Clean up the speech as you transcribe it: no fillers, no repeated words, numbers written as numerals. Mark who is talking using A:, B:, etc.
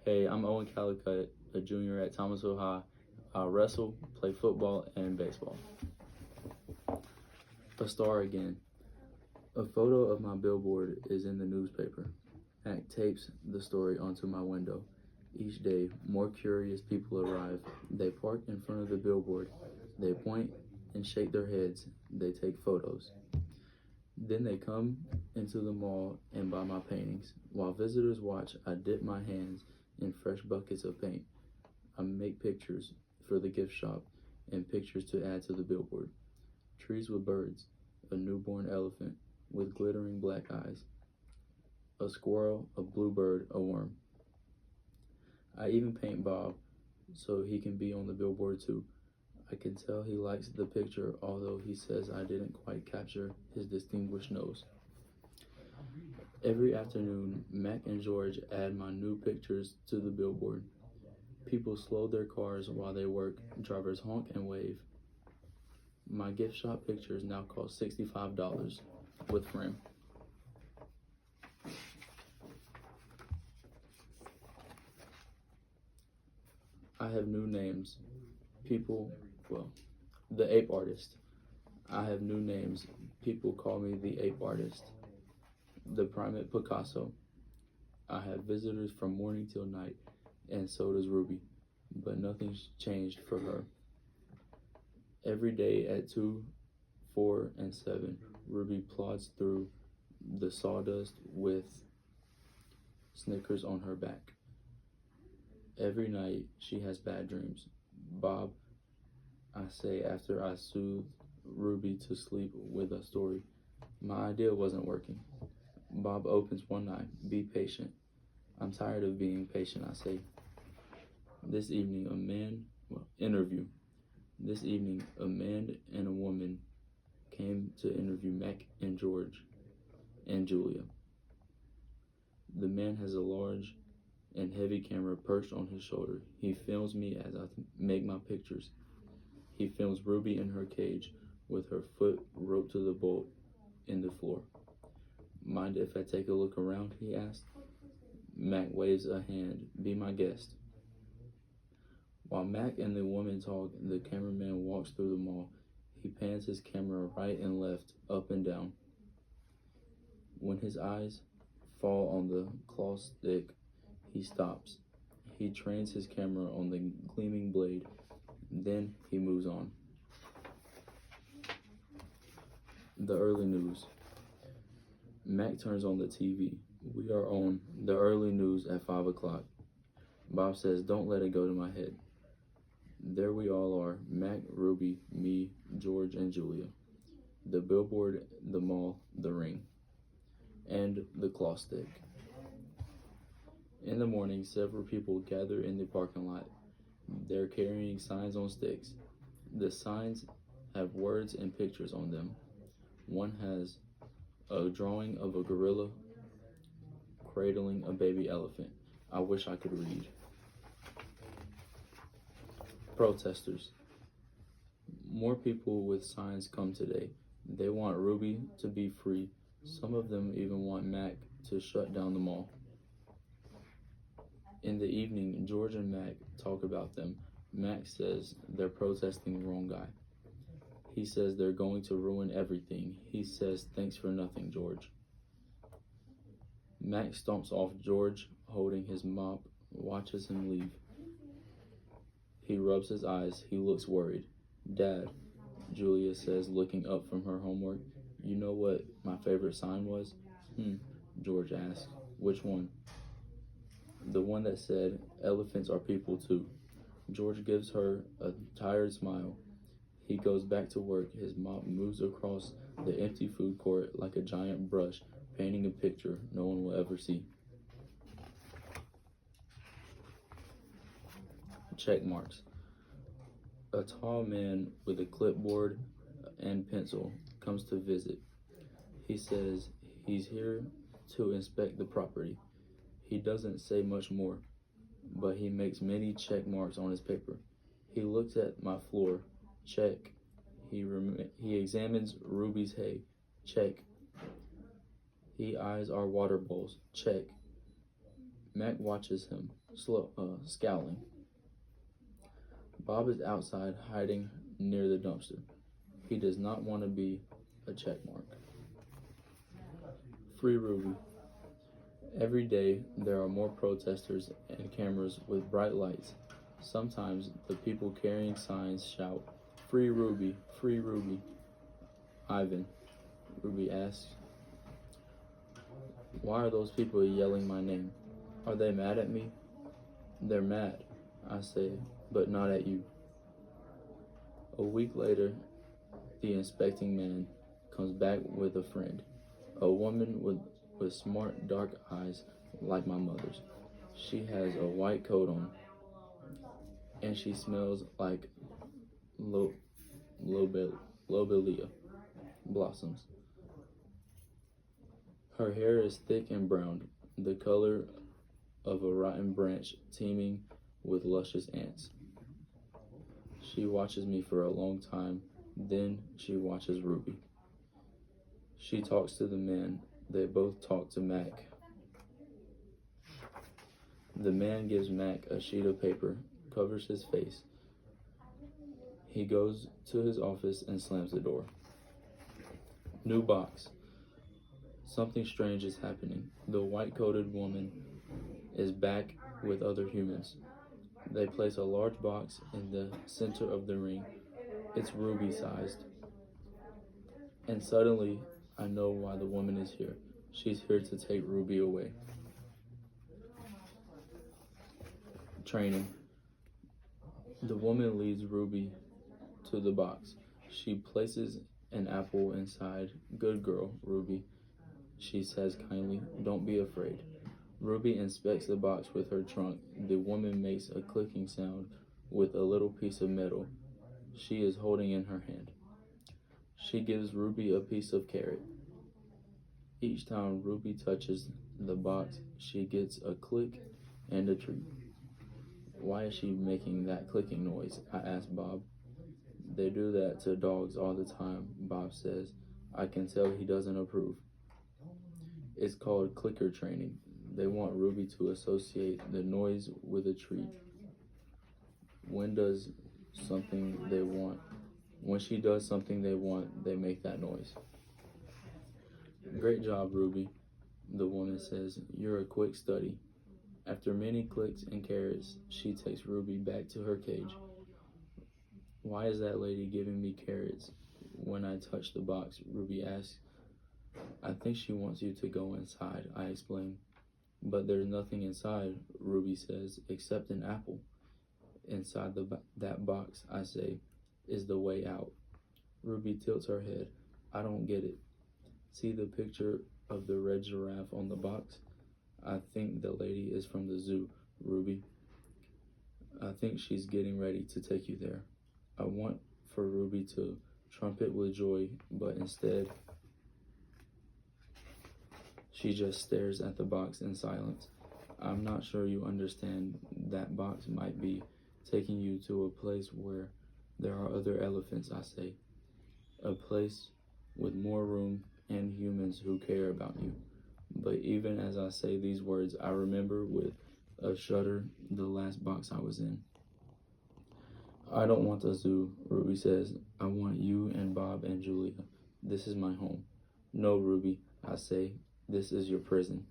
A: Hey, I'm Owen Calicut, a junior at Thomasville High. I wrestle, play football, and baseball. A star again. A photo of my billboard is in the newspaper. Mac tapes the story onto my window. Each day, more curious people arrive. They park in front of the billboard. They point and shake their heads. They take photos. Then they come into the mall and buy my paintings. While visitors watch, I dip my hands in fresh buckets of paint. I make pictures for the gift shop and pictures to add to the billboard. Trees with birds, a newborn elephant with glittering black eyes, a squirrel, a bluebird, a worm. I even paint Bob so he can be on the billboard too. I can tell he likes the picture, although he says I didn't quite capture his distinguished nose. Every afternoon, Mac and George add my new pictures to the billboard. People slow their cars while they work, drivers honk and wave. My gift shop pictures now cost $65 with frame. I have new names. The Ape Artist. I have new names. People call me the Ape Artist. The Primate Picasso. I have visitors from morning till night, and so does Ruby, but nothing's changed for her. Every day at 2, 4, and 7, Ruby plods through the sawdust with Snickers on her back. Every night she has bad dreams. Bob, I say after I soothe Ruby to sleep with a story. My idea wasn't working. Bob opens one eye. Be patient. I'm tired of being patient, I say. This evening, interview. This evening, a man and a woman came to interview Mac and George and Julia. The man has a large and heavy camera perched on his shoulder. He films me as I make my pictures. He films Ruby in her cage with her foot roped to the bolt in the floor. Mind if I take a look around, he asked. Mac waves a hand. Be my guest. While Mac and the woman talk, the cameraman walks through the mall. He pans his camera right and left, up and down. When his eyes fall on the claw stick, he stops. He trains his camera on the gleaming blade. Then he moves on. The early news. Mac turns on the TV. We are on the early news at 5 o'clock. Bob says, don't let it go to my head. There we all are, Mac, Ruby, me, George, and Julia. The billboard, the mall, the ring, and the claw stick. In the morning, several people gather in the parking lot. They're carrying signs on sticks. The signs have words and pictures on them. One has a drawing of a gorilla cradling a baby elephant. I wish I could read. Protesters. More people with signs come today. They want Ruby to be free. Some of them even want Mac to shut down the mall. In the evening, George and Mac talk about them. Mac says they're protesting the wrong guy. He says they're going to ruin everything. He says, thanks for nothing, George. Mac stomps off. George, holding his mop, watches him leave. He rubs his eyes. He looks worried. Dad, Julia says, looking up from her homework, you know what my favorite sign was? George asks. Which one? The one that said, elephants are people too. George gives her a tired smile. He goes back to work. His mop moves across the empty food court like a giant brush, painting a picture no one will ever see. Check marks. A tall man with a clipboard and pencil comes to visit. He says he's here to inspect the property. He doesn't say much more, but he makes many check marks on his paper. He looks at my floor. Check. He examines Ruby's hay. Check. He eyes our water bowls. Check. Mac watches him, scowling. Bob is outside, hiding near the dumpster. He does not want to be a checkmark. Free Ruby. Every day, there are more protesters and cameras with bright lights. Sometimes, the people carrying signs shout, "Free Ruby! Free Ruby!" "Ivan," Ruby asks, "why are those people yelling my name? Are they mad at me?" "They're mad," I say, "but not at you." A week later, the inspecting man comes back with a friend, a woman with smart dark eyes like my mother's. She has a white coat on, and she smells like lobelia blossoms. Her hair is thick and brown, the color of a rotten branch teeming with luscious ants. She watches me for a long time, then she watches Ruby. She talks to the man. They both talk to Mac. The man gives Mac a sheet of paper, covers his face. He goes to his office and slams the door. New box. Something strange is happening. The white-coated woman is back with other humans. They place a large box in the center of the ring. It's ruby-sized. And suddenly, I know why the woman is here. She's here to take Ruby away. Training. The woman leads Ruby to the box. She places an apple inside. "Good girl, Ruby," she says kindly. "Don't be afraid." Ruby inspects the box with her trunk. The woman makes a clicking sound with a little piece of metal she is holding in her hand. She gives Ruby a piece of carrot. Each time Ruby touches the box, she gets a click and a treat. "Why is she making that clicking noise?" I ask Bob. "They do that to dogs all the time," Bob says. I can tell he doesn't approve. "It's called clicker training. They want Ruby to associate the noise with a treat. When she does something they want, they make that noise." "Great job, Ruby," the woman says. "You're a quick study." After many clicks and carrots, she takes Ruby back to her cage. "Why is that lady giving me carrots when I touch the box?" Ruby asks. "I think she wants you to go inside," I explain. "But there's nothing inside," Ruby says, "except an apple." "Inside that box," I say, "is the way out." Ruby tilts her head. "I don't get it. See the picture of the red giraffe on the box? I think the lady is from the zoo, Ruby. I think she's getting ready to take you there." I want for Ruby to trumpet with joy, but instead, she just stares at the box in silence. "I'm not sure you understand. That box might be taking you to a place where there are other elephants," I say. "A place with more room and humans who care about you." But even as I say these words, I remember with a shudder the last box I was in. "I don't want a zoo," Ruby says. "I want you and Bob and Julia. This is my home." "No, Ruby," I say. "This is your prison."